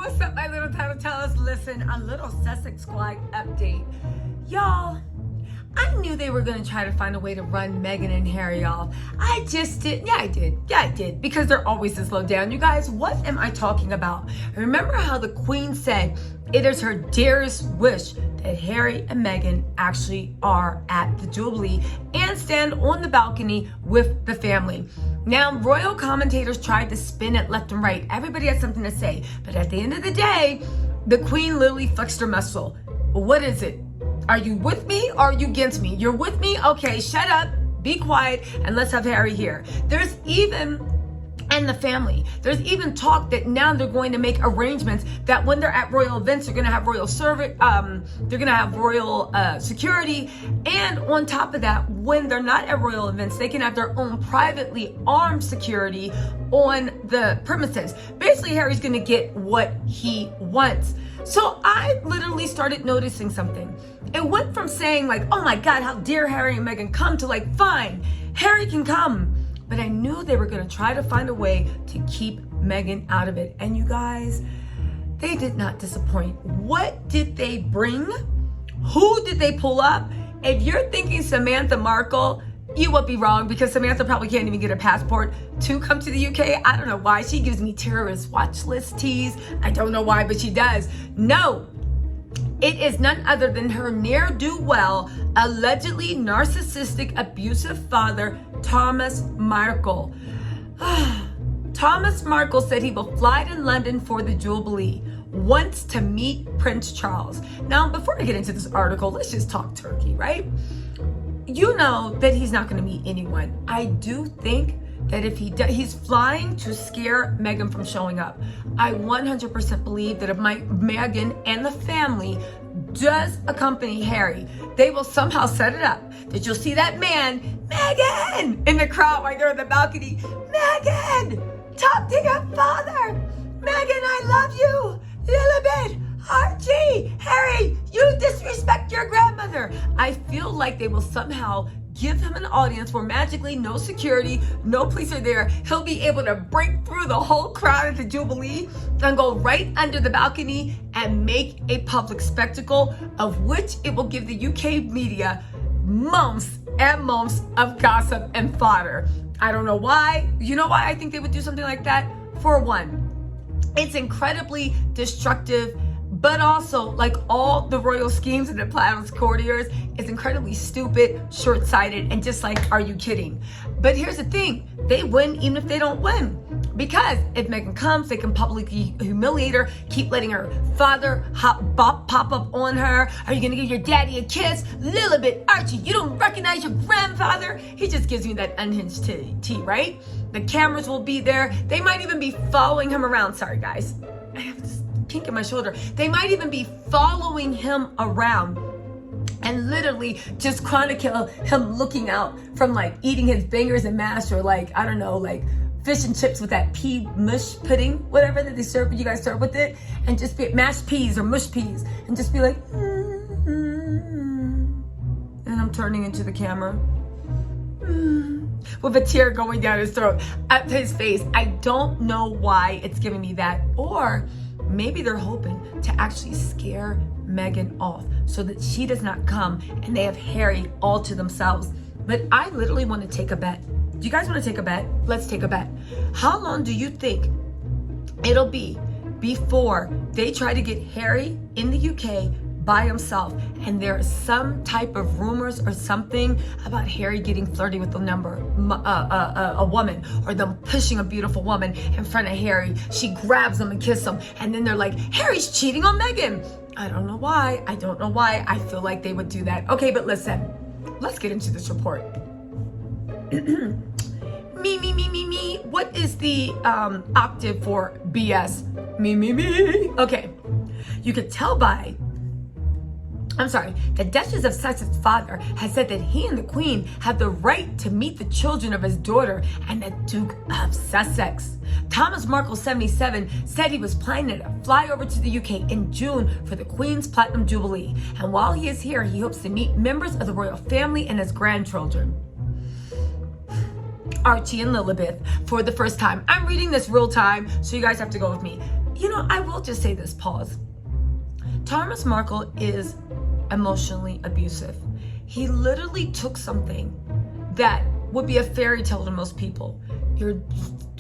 What's up, my little tattletellers? Listen, a little Sussex squad update. Y'all, I knew they were going to try to find a way to run Meghan and Harry off. I just did. Yeah, I did. Yeah, I did. Because they're always this low down. You guys, what am I talking about? Remember how the Queen said it is her dearest wish that Harry and Meghan actually are at the Jubilee and stand on the balcony with the family. Now, royal commentators tried to spin it left and right. Everybody had something to say. But at the end of the day, the Queen literally flexed her muscle. What is it? Are you with me or are you against me? You're with me? Okay, shut up, be quiet, and let's have Harry here. There's even, and the family, there's even talk that now they're going to make arrangements that when they're at royal events, they're going to have royal servant, they're going to have royal security. And on top of that, when they're not at royal events, they can have their own privately armed security on the premises. Basically, Harry's going to get what he wants. So I literally started noticing something. It went from saying like, oh my God, how dare Harry and Meghan come, to like, fine, Harry can come. But I knew they were going to try to find a way to keep Meghan out of it. And you guys, they did not disappoint. What did they bring? Who did they pull up? If you're thinking Samantha Markle, you would be wrong, because Samantha probably can't even get a passport to come to the UK. I don't know why. She gives me terrorist watch list tease. I don't know why, but she does. No, it is none other than her ne'er-do-well, allegedly narcissistic, abusive father, Thomas Markle. Thomas Markle said he will fly to London for the Jubilee, wants to meet Prince Charles. Now, before I get into this article, let's just talk turkey, right? You know that he's not going to meet anyone. I do think that if he does, he's flying to scare Meghan from showing up. I 100% believe that if Meghan and the family does accompany Harry, they will somehow set it up that you'll see that man, Meghan, in the crowd right there on the balcony. Meghan, talk to your father. Meghan, I love you. Lilibet, Archie, Harry, you disrespect your grandmother. I feel like they will somehow give him an audience where magically no security, no police are there. He'll be able to break through the whole crowd at the Jubilee and go right under the balcony and make a public spectacle, of which it will give the UK media months and months of gossip and fodder. I don't know why. You know why I think they would do something like that? For one, it's incredibly destructive, but also, like all the royal schemes and the palace courtiers, it's incredibly stupid, short-sighted, and just like, are you kidding? But here's the thing, they win even if they don't win. Because if Meghan comes, they can publicly humiliate her, keep letting her father pop up on her. Are you gonna give your daddy a kiss? Lilibet, Archie, you don't recognize your grandfather? He just gives me that unhinged tea, right? The cameras will be there. They might even be following him around. Sorry, guys. I have this kink in my shoulder. They might even be following him around and literally just chronicle him looking out from like eating his bangers and mash, or like, I don't know, like fish and chips with that pea mush pudding, whatever that they serve, you guys serve with it, and just be mashed peas or mush peas, and just be like, and I'm turning into the camera. With a tear going down his throat, up his face. I don't know why it's giving me that. Or maybe they're hoping to actually scare Meghan off so that she does not come and they have Harry all to themselves. But I literally want to take a bet. Do you guys want to take a bet? Let's take a bet. How long do you think it'll be before they try to get Harry in the UK by himself, and there's some type of rumors or something about Harry getting flirty with a woman, or them pushing a beautiful woman in front of Harry? She grabs him and kisses him, and then they're like, Harry's cheating on Meghan. I don't know why. I don't know why. I feel like they would do that. Okay, but listen, let's get into this report. Me. What is the octave for BS? Me. Okay, you could tell by, the Duchess of Sussex's father has said that he and the Queen have the right to meet the children of his daughter and the Duke of Sussex. Thomas Markle, 77, said he was planning to fly over to the UK in June for the Queen's Platinum Jubilee. And while he is here, he hopes to meet members of the royal family and his grandchildren. Archie and Lilibet for the first time. I'm reading this real time, so you guys have to go with me. I will just say this, pause. Thomas Markle is emotionally abusive. He literally took something that would be a fairy tale to most people.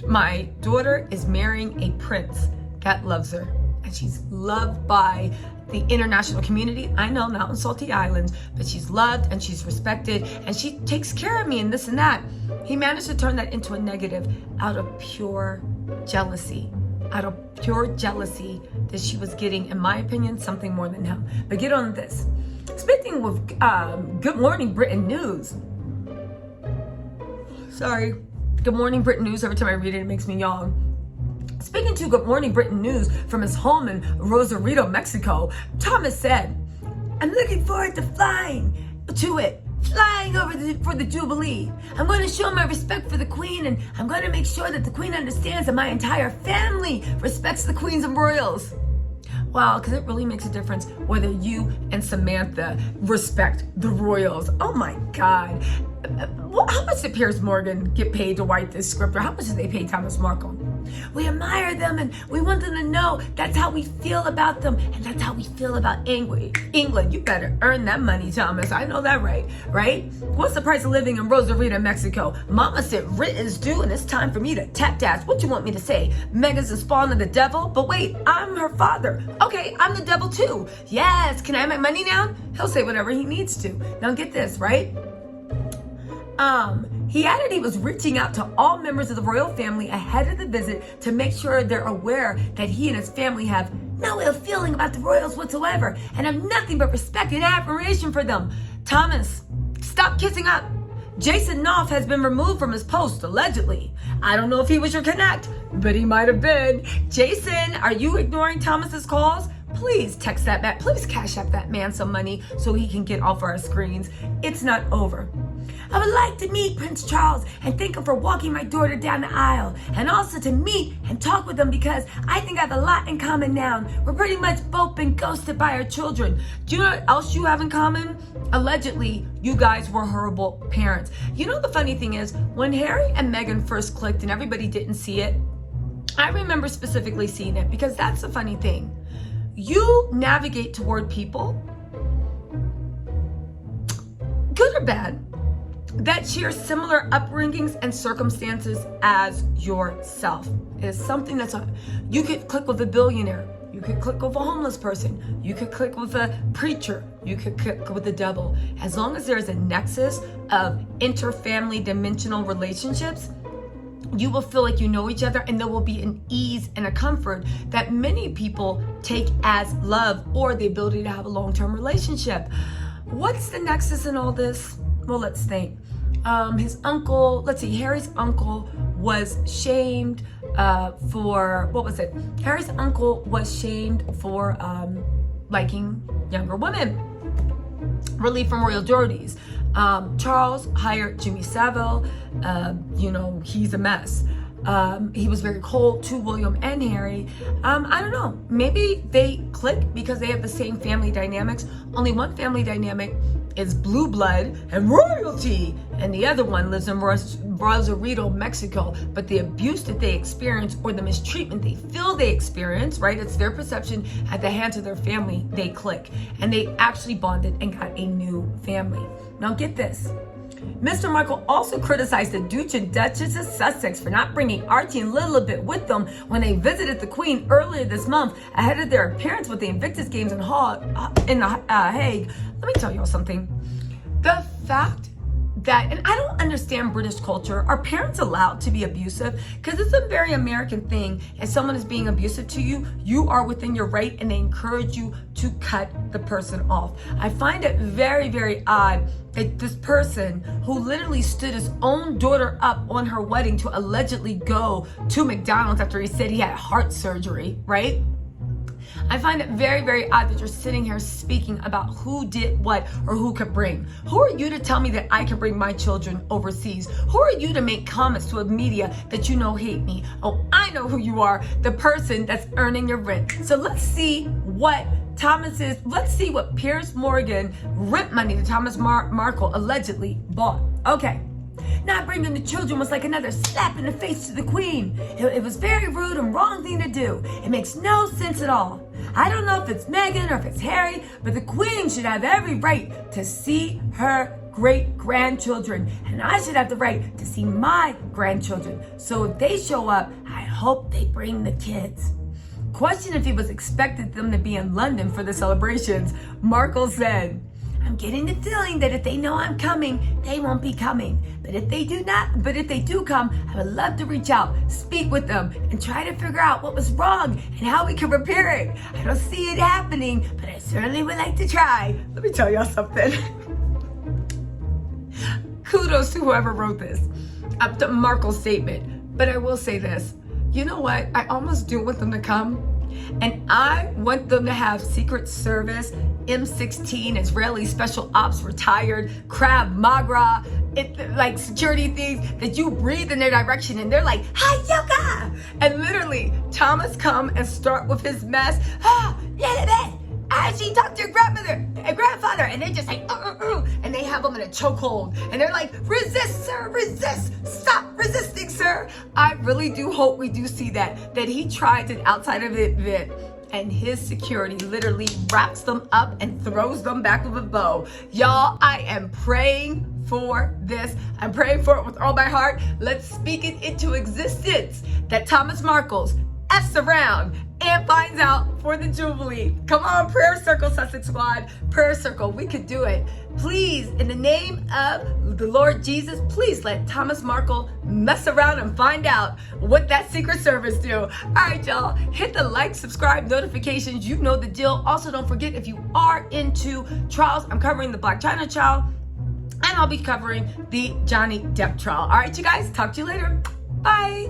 My daughter is marrying a prince that loves her, and she's loved by the international community. I know, not on Salty Islands, but she's loved and she's respected, and she takes care of me and this and that. He managed to turn that into a negative out of pure jealousy. That she was getting, in my opinion, something more than him. But get on this. Speaking with Good Morning Britain News. Sorry. Good Morning Britain News. Every time I read it, it makes me yawn. Speaking to Good Morning Britain News from his home in Rosarito, Mexico, Thomas said, "I'm looking forward to flying over for the Jubilee. I'm going to show my respect for the Queen, and I'm going to make sure that the Queen understands that my entire family respects the Queens and Royals." Wow, because it really makes a difference whether you and Samantha respect the Royals. Oh my God. How much did Piers Morgan get paid to write this script, or how much did they pay Thomas Markle? We admire them and we want them to know that's how we feel about them, and that's how we feel about England. You better earn that money, Thomas. I know that, right? What's the price of living in Rosarito, Mexico? Mama said rent is due and it's time for me to tap dance. What you want me to say? Meghan's the spawn of the devil? But wait, I'm her father. Okay, I'm the devil too. Yes, can I have my money now? He'll say whatever he needs to. Now get this, right? He added he was reaching out to all members of the royal family ahead of the visit to make sure they're aware that he and his family have no ill feeling about the royals whatsoever and have nothing but respect and admiration for them. Thomas, stop kissing up. Jason Knopf has been removed from his post, allegedly. I don't know if he was your connect, but he might have been. Jason, are you ignoring Thomas's calls? Please text that back. Please cash up that man some money so he can get off our screens. It's not over. I would like to meet Prince Charles and thank him for walking my daughter down the aisle, and also to meet and talk with him because I think I have a lot in common now. We're pretty much both been ghosted by our children. Do you know what else you have in common? Allegedly, you guys were horrible parents. You know, the funny thing is, when Harry and Meghan first clicked and everybody didn't see it, I remember specifically seeing it, because that's the funny thing. You navigate toward people, good or bad, that share similar upbringings and circumstances as yourself. It is something you could click with a billionaire, you could click with a homeless person, you could click with a preacher, you could click with the devil. As long as there's a nexus of inter-family dimensional relationships, you will feel like you know each other, and there will be an ease and a comfort that many people take as love or the ability to have a long-term relationship. What's the nexus in all this? Well, let's think. His uncle, Harry's uncle was shamed for, what was it? Harry's uncle was shamed for liking younger women. Relief from royal duties. Charles hired Jimmy Savile. He's a mess. He was very cold to William and Harry. I don't know. Maybe they click because they have the same family dynamics. Only one family dynamic is blue blood and royalty, and the other one lives in Rosarito, Mexico. But the abuse that they experience, or the mistreatment they feel they experience, right? It's their perception at the hands of their family. They click, and they actually bonded and got a new family. Now get this. Mr. Markle also criticized the Duke and Duchess of Sussex for not bringing Archie and Lilibet with them when they visited the Queen earlier this month ahead of their appearance with the Invictus Games in The Hague. Let me tell y'all something. The fact that, and I don't understand British culture, are parents allowed to be abusive? Because it's a very American thing. If someone is being abusive to you, you are within your right, and they encourage you to cut the person off. I find it very, very odd that this person who literally stood his own daughter up on her wedding to allegedly go to McDonald's after he said he had heart surgery, right? I find it very, very odd that you're sitting here speaking about who did what or who could bring. Who are you to tell me that I can bring my children overseas? Who are you to make comments to a media that you know hate me? Oh, I know who you are, the person that's earning your rent. So let's see what Piers Morgan rent money to Thomas Markle allegedly bought. Okay. Not bringing the children was like another slap in the face to the Queen. It was very rude and wrong thing to do. It makes no sense at all. I don't know if it's Meghan or if it's Harry, but the Queen should have every right to see her great-grandchildren, and I should have the right to see my grandchildren. So if they show up, I hope they bring the kids. Questioned if he was expected them to be in London for the celebrations, Markle said, I'm getting the feeling that if they know I'm coming, they won't be coming. But if they do come, I would love to reach out, speak with them, and try to figure out what was wrong and how we can repair it. I don't see it happening, but I certainly would like to try. Let me tell y'all something. Kudos to whoever wrote this, up to Markle's statement. But I will say this, you know what? I almost do want them to come. And I want them to have Secret Service, M16, Israeli Special Ops retired, Krav Maga, like security things that you breathe in their direction and they're like, hi, yoga! And literally, Thomas come and start with his mess. Lilibet, Archie, talk to your grandmother and grandfather. And they're just like, and they have them in a chokehold. And they're like, resist, sir, resist. Stop resisting, sir. I really do hope we do see that he tried it outside of it. And his security literally wraps them up and throws them back with a bow. Y'all, I am praying for this. I'm praying for it with all my heart. Let's speak it into existence that Thomas Markle's F's around and finds out for the Jubilee. Come on, prayer circle, Sussex squad. Prayer circle, we could do it. Please, in the name of the Lord Jesus, please let Thomas Markle mess around and find out what that Secret Service do. All right, y'all, hit the like, subscribe, notifications. You know the deal. Also, don't forget, if you are into trials, I'm covering the Blac Chyna trial, and I'll be covering the Johnny Depp trial. All right, you guys, talk to you later. Bye.